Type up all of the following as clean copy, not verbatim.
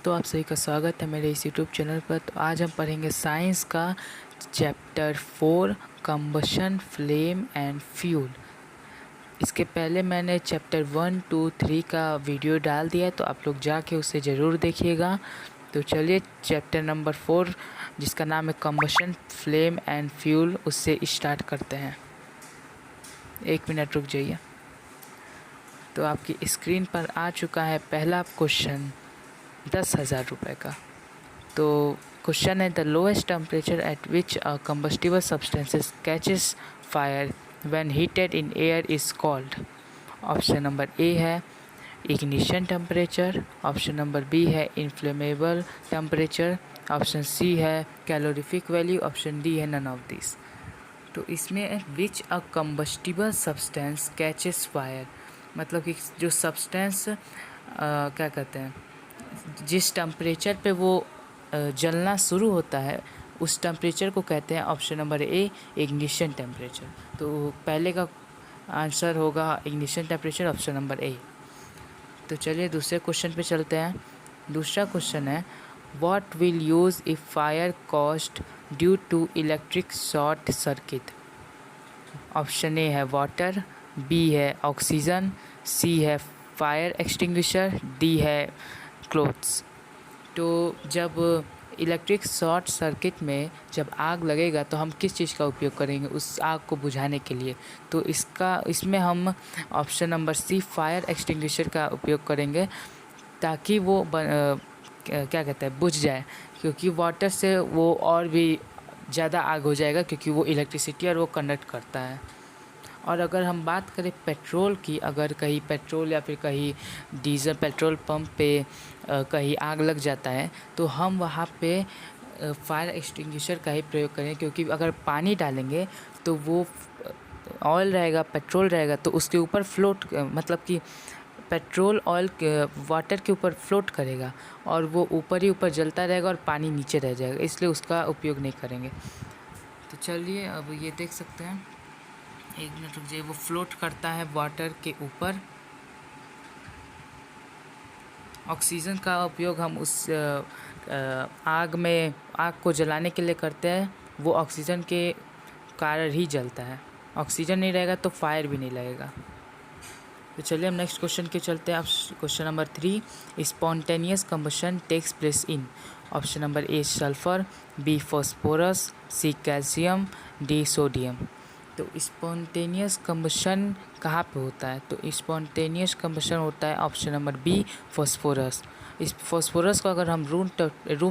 तो आप सभी का स्वागत है मेरे इस यूट्यूब चैनल पर। तो आज हम पढ़ेंगे साइंस का chapter 4 combustion flame and fuel. इसके पहले मैंने चैप्टर 1, 2, 3 का वीडियो डाल दिया है, तो आप लोग जाके उसे ज़रूर देखिएगा। तो चलिए चैप्टर नंबर 4 जिसका नाम है कंबशन फ्लेम एंड फ्यूल, उससे स्टार्ट करते हैं। 1 मिनट रुक जाइए। तो आपकी स्क्रीन पर आ चुका है पहला क्वेश्चन 10,000 रुपये का। तो क्वेश्चन है the lowest temperature at which a combustible substances catches fire when heated in air is called. Option number A है ignition temperature, option number B है इन्फ्लेमेबल टेम्परेचर, ऑप्शन सी है कैलोरीफिक वैल्यू, ऑप्शन डी है none of this. तो इसमें which a combustible substance catches fire, मतलब कि जो substance क्या कहते हैं, जिस टेम्परेचर पे वो जलना शुरू होता है उस टेम्परेचर को कहते हैं, ऑप्शन नंबर ए इग्निशन टेम्परेचर। तो पहले का आंसर होगा ignition temperature, option number A. तो चलिए दूसरे क्वेश्चन पे चलते हैं। दूसरा क्वेश्चन है what will use if fire caused due to electric short circuit. Option A है वाटर, बी है ऑक्सीजन, सी है फायर एक्सटिंग्विशर, डी है क्लोथ्स। तो जब इलेक्ट्रिक शॉर्ट सर्किट में जब आग लगेगा तो हम किस चीज़ का उपयोग करेंगे उस आग को बुझाने के लिए। तो इसमें हम option number C fire extinguisher का उपयोग करेंगे, ताकि वो क्या कहते हैं बुझ जाए, क्योंकि वाटर से वो और भी ज़्यादा आग हो जाएगा, क्योंकि वो इलेक्ट्रिसिटी और वो कंडक्ट करता है। और अगर हम बात करें पेट्रोल की, अगर कहीं पेट्रोल या फिर कहीं डीजल पेट्रोल पंप पे कहीं आग लग जाता है तो हम वहाँ पे फायर एक्सटिंग्विशर का ही प्रयोग करें, क्योंकि अगर पानी डालेंगे तो वो ऑयल रहेगा, पेट्रोल रहेगा, तो उसके ऊपर फ्लोट, मतलब कि पेट्रोल ऑयल वाटर के ऊपर फ्लोट करेगा और वो ऊपर ही ऊपर जलता रहेगा और पानी नीचे रह जाएगा, इसलिए उसका उपयोग नहीं करेंगे। तो चलिए अब ये देख सकते हैं, 1 मिनट रुक जाइए। वो फ्लोट करता है वाटर के ऊपर। ऑक्सीजन का उपयोग हम उस आग को जलाने के लिए करते हैं, वो ऑक्सीजन के कारण ही जलता है। ऑक्सीजन नहीं रहेगा तो फायर भी नहीं लगेगा। तो चलिए हम नेक्स्ट क्वेश्चन के चलते हैं। आप question number 3 spontaneous combustion takes place in. Option number A sulphur, B phosphorus, C calcium, D sodium. तो स्पॉन्टेनियस कंबशन कहाँ पे होता है? तो स्पॉन्टेनियस कंबशन होता है ऑप्शन नंबर बी फॉस्फोरस। इस फॉस्फोरस को अगर हम रूम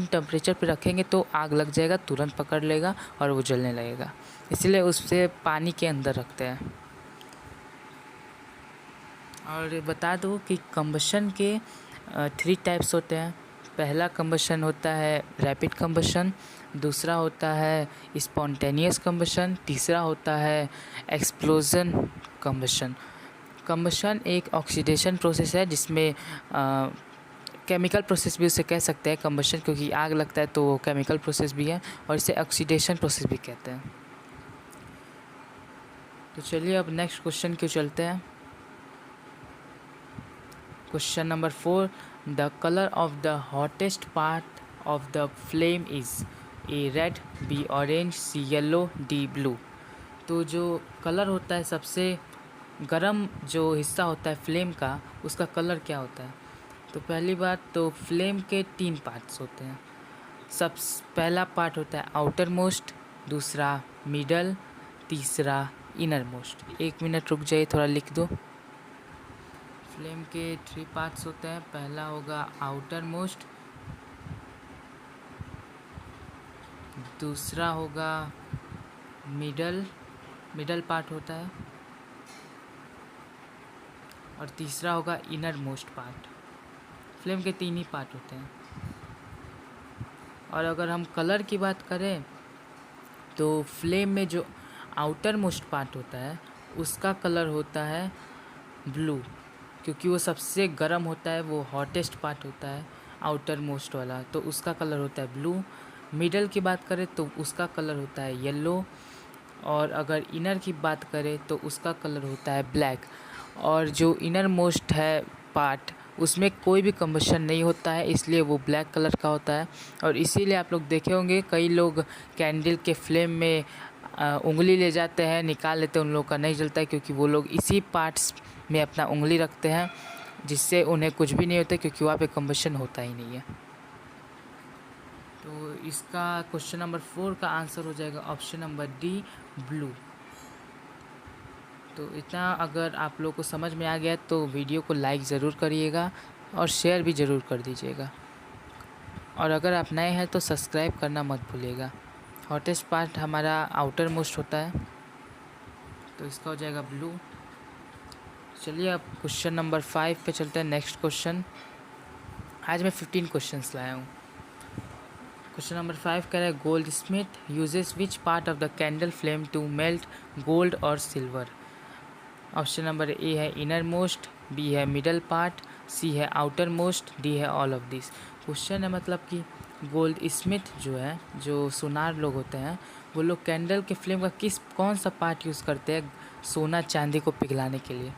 टेम्परेचर पे रखेंगे तो आग लग जाएगा, तुरंत पकड़ लेगा और वो जलने लगेगा, इसलिए उससे पानी के अंदर रखते हैं। और बता दो कि कंबशन के 3 टाइप्स होते हैं। पहला कंबशन होता है रैपिड कंबशन, दूसरा होता है स्पॉन्टेनियस कंबशन, तीसरा होता है एक्सप्लोजन कंबशन। कंबशन एक ऑक्सीडेशन प्रोसेस है, जिसमें केमिकल प्रोसेस भी उसे कह सकते हैं कंबशन, क्योंकि आग लगता है तो वो केमिकल प्रोसेस भी है, और इसे ऑक्सीडेशन प्रोसेस भी कहते हैं। तो चलिए अब नेक्स्ट क्वेश्चन क्यों चलते हैं। Question number 4 the colour of the hottest part of the flame is A red, B orange, C yellow, D blue. तो जो कलर होता है, सबसे गर्म जो हिस्सा होता है फ्लेम का, उसका कलर क्या होता है? तो पहली बात तो फ्लेम के 3 पार्ट्स होते हैं। पहला पार्ट होता है आउटर मोस्ट, दूसरा मिडल, तीसरा इनर मोस्ट। 1 मिनट रुक जाइए, थोड़ा लिख दो। फ्लेम के 3 पार्ट्स होते हैं। पहला होगा आउटर मोस्ट, दूसरा होगा मिडल पार्ट होता है, और तीसरा होगा इनर मोस्ट पार्ट। फ्लेम के 3 ही पार्ट होते हैं। और अगर हम कलर की बात करें तो फ्लेम में जो आउटर मोस्ट पार्ट होता है उसका कलर होता है ब्लू, क्योंकि वो सबसे गर्म होता है, वो हॉटेस्ट पार्ट होता है आउटर मोस्ट वाला, तो उसका कलर होता है ब्लू। मिडल की बात करें तो उसका कलर होता है येलो, और अगर इनर की बात करें तो उसका कलर होता है ब्लैक। और जो इनर मोस्ट है पार्ट उसमें कोई भी कम्बशन नहीं होता है, इसलिए वो ब्लैक कलर का होता है। और इसीलिए आप लोग देखे होंगे कई लोग कैंडल के फ्लेम में उंगली ले जाते हैं, निकाल लेते हैं, उन लोगों का नहीं जलता है, क्योंकि वो लोग इसी पार्ट्स में अपना उंगली रखते हैं, जिससे उन्हें कुछ भी नहीं होता, क्योंकि वहाँ पे कम्बशन होता ही नहीं है। तो इसका क्वेश्चन नंबर 4 का आंसर हो जाएगा ऑप्शन नंबर डी, ब्लू। तो इतना अगर आप लोग को समझ में आ गया तो वीडियो को लाइक ज़रूर करिएगा और शेयर भी ज़रूर कर दीजिएगा। और अगर आप नए हैं तो सब्सक्राइब करना मत भूलिएगा। हॉटेस्ट पार्ट हमारा आउटर मोस्ट होता है, तो इसका हो जाएगा ब्लू। चलिए अब क्वेश्चन नंबर 5 पे चलते हैं। नेक्स्ट क्वेश्चन, आज मैं 15 क्वेश्चंस लाया हूँ। क्वेश्चन नंबर 5 कह रहा है goldsmith uses which part of the candle flame to melt gold और सिल्वर। ऑप्शन नंबर ए है इनर मोस्ट, बी है मिडल पार्ट, सी है आउटर मोस्ट, डी है ऑल ऑफ दिस। क्वेश्चन है मतलब कि गोल्ड स्मिथ जो है, जो सोनार लोग होते हैं, वो लोग कैंडल के फ्लेम का कौन सा पार्ट यूज़ करते हैं सोना चांदी को पिघलाने के लिए।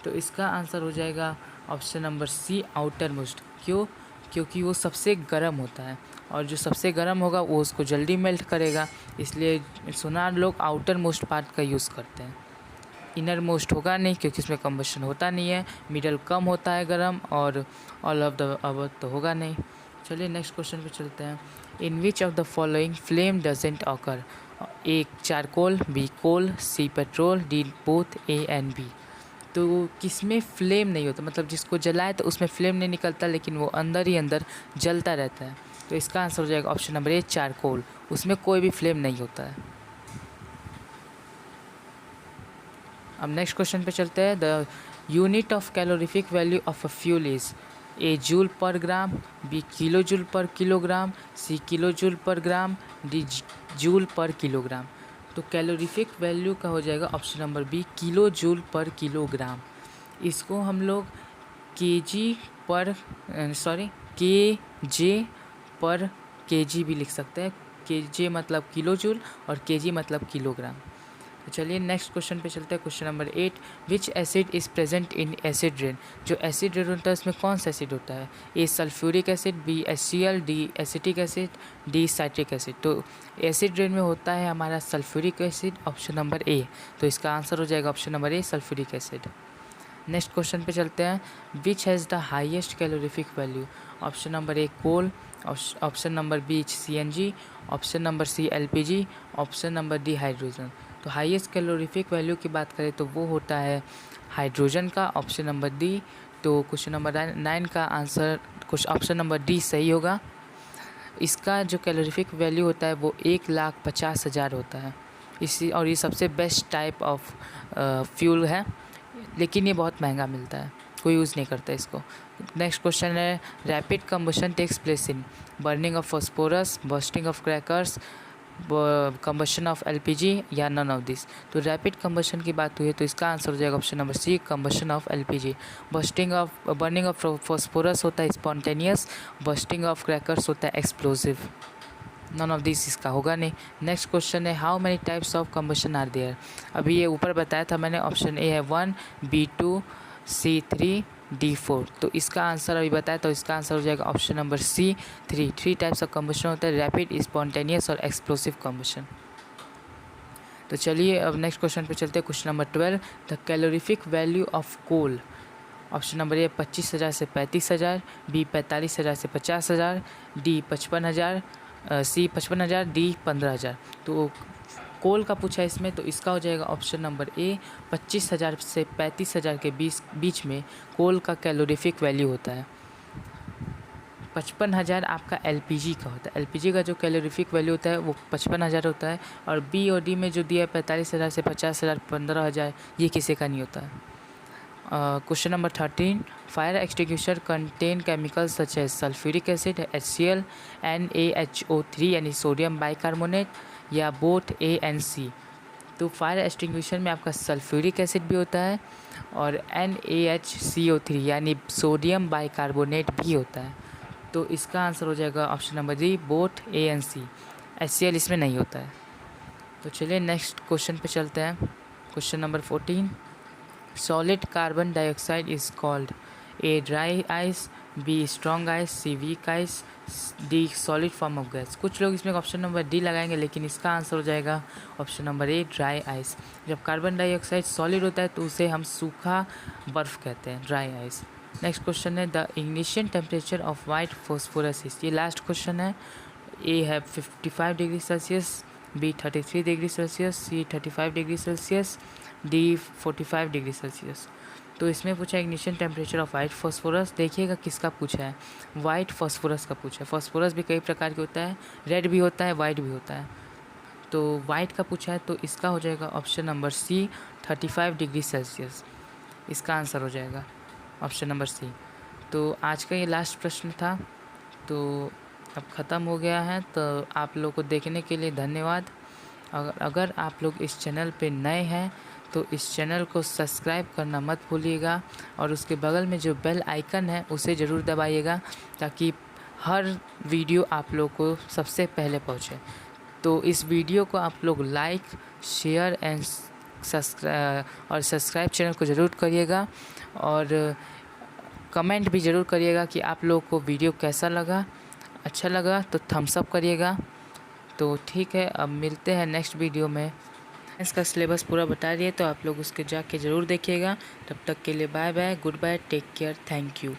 तो इसका आंसर हो जाएगा option number C, outer most. क्यों? क्योंकि वो सबसे गर्म होता है, और जो सबसे गर्म होगा वो उसको जल्दी मेल्ट करेगा, इसलिए सोनार लोग आउटर मोस्ट पार्ट का यूज़ करते हैं। इनर मोस्ट होगा नहीं, क्योंकि इसमें कम्बशन होता नहीं है। मिडल कम होता है गर्म, और ऑल ऑफ द अबव तो होगा नहीं। चलिए नेक्स्ट क्वेश्चन पे चलते हैं। In which of the following flame doesn't occur. A charcoal, B coal, C petrol, D both A and B. तो किसमें फ्लेम नहीं होता, मतलब जिसको जलाए तो उसमें फ्लेम नहीं निकलता, लेकिन वो अंदर ही अंदर जलता रहता है। तो इसका आंसर हो जाएगा ऑप्शन नंबर ए, चारकोल। उसमें कोई भी फ्लेम नहीं होता है। अब नेक्स्ट क्वेश्चन पे चलते हैं। The unit of calorific value of a fuel is A joule per gram, B kilo joule per kilogram, C kilo joule per gram, D joule per kilogram. तो कैलोरीफिक वैल्यू का हो जाएगा option number B, kilo joule per kilogram. इसको हम लोग KG पर KJ पर KG भी लिख सकते हैं। केजे मतलब किलो जूल और केजी मतलब किलोग्राम। तो चलिए नेक्स्ट क्वेश्चन पे चलते हैं। Question number 8, which acid is present in acid rain. जो एसिड रेन होता है उसमें कौन सा एसिड होता है? A sulphuric acid, B HCl, D acetic acid, D citric acid. तो एसिड रेन में होता है हमारा sulphuric acid, option number A. तो इसका आंसर हो जाएगा option number A, sulphuric acid. Next question पे चलते हैं। Which has the highest calorific value. Option number A coal, option number B CNG, option number C LPG, option number D hydrogen. तो highest calorific value की बात करें तो वो होता है हाइड्रोजन का, ऑप्शन नंबर डी। तो क्वेश्चन नंबर 9 का आंसर कुछ ऑप्शन नंबर डी सही होगा। इसका जो कैलोरीफिक वैल्यू होता है वो 1,50,000 होता है। और ये सबसे बेस्ट टाइप ऑफ फ्यूल है, लेकिन ये बहुत महंगा मिलता है, कोई यूज़ नहीं करता इसको। नेक्स्ट क्वेश्चन है rapid combustion takes place in burning of phosphorus, bursting of crackers, combustion of LPG या नन ऑफ दिस। तो रैपिड कंबशन की बात हुई है तो इसका आंसर हो जाएगा option number C, combustion of LPG। Burning of phosphorus होता है स्पॉन्टेनियस, बर्स्टिंग ऑफ क्रैकर्स होता है एक्सप्लोसिव। नन ऑफ दिस इसका होगा नहीं। नेक्स्ट क्वेश्चन है how many types of combustion are there. अभी ये ऊपर बताया था मैंने, ऑप्शन ए है 1, B2, C3, D4। तो इसका आंसर अभी बताया तो इसका आंसर हो जाएगा option number C, 3। 3 types of combustion होता है, रैपिड, स्पॉन्टेनियस और एक्सप्लोसिव कंबशन। तो चलिए अब नेक्स्ट क्वेश्चन पे चलते हैं। Question number 12, the calorific value of coal. Option number A 25,000 से 35,000, बी 45,000 से 50,000, डी 55,000, सी 55,000, डी 15,000। तो कोल का पूछा इसमें, तो इसका हो जाएगा ऑप्शन नंबर ए, 25,000 से 35,000 के बीच में कोल का कैलोरीफिक वैल्यू होता है। 55,000 आपका LPG का होता है। LPG का जो कैलोरीफिक वैल्यू होता है वो 55,000 होता है। और बी और डी में जो दिया है 45,000 से 50,000, 15,000, ये किसी का नहीं होता है। Question number 13, fire extinguisher contain chemicals such as sulphuric acid, HCl, NaHO3 यानी सोडियम बाइकार्बोनेट, या बोथ A and C। तो फायर एक्सटिंग्विशर में आपका सल्फ्यूरिक एसिड भी होता है और NaHCO3 यानी सोडियम बाइकार्बोनेट भी होता है। तो इसका आंसर हो जाएगा option number D, both A and C। HCl इसमें नहीं होता है। तो चलिए नेक्स्ट क्वेश्चन पे चलते हैं। Question number 14, solid carbon dioxide is called A dry ice, B strong ice, C weak ice, D solid form of gas. कुछ लोग इसमें ऑप्शन नंबर डी लगाएंगे, लेकिन इसका आंसर हो जाएगा option number A dry ice. जब कार्बन डाइऑक्साइड सॉलिड होता है तो उसे हम सूखा बर्फ़ कहते हैं, ड्राई आइस। नेक्स्ट क्वेश्चन है the ignition temperature of white phosphorus. ये लास्ट क्वेश्चन है। ए है 55 degree Celsius, B 33 degree Celsius, C 35 degree Celsius, D 45 degree Celsius. तो इसमें पूछा ignition temperature of white phosphorus. देखिएगा किसका पूछा है, वाइट फॉस्फोरस का पूछा है। फॉस्फोरस भी कई प्रकार के होता है, रेड भी होता है, वाइट भी होता है। तो वाइट का पूछा है तो इसका हो जाएगा option number C 35 degree Celsius. इसका आंसर हो जाएगा ऑप्शन नंबर सी। तो आज का ये लास्ट प्रश्न था, तो अब ख़त्म हो गया है। तो आप लोग को देखने के लिए धन्यवाद। अगर आप लोग इस चैनल पे नए हैं तो इस चैनल को सब्सक्राइब करना मत भूलिएगा, और उसके बगल में जो बेल आइकन है उसे ज़रूर दबाइएगा, ताकि हर वीडियो आप लोग को सबसे पहले पहुंचे। तो इस वीडियो को आप लोग like, share and subscribe channel को ज़रूर करिएगा, और कमेंट भी ज़रूर करिएगा कि आप लोग को वीडियो कैसा लगा। अच्छा लगा तो थम्स अप करिएगा। तो ठीक है, अब मिलते हैं नेक्स्ट वीडियो में। इसका सिलेबस पूरा बता दिए, तो आप लोग उसके जाके ज़रूर देखिएगा। तब तक के लिए bye bye, good bye, take care, thank you.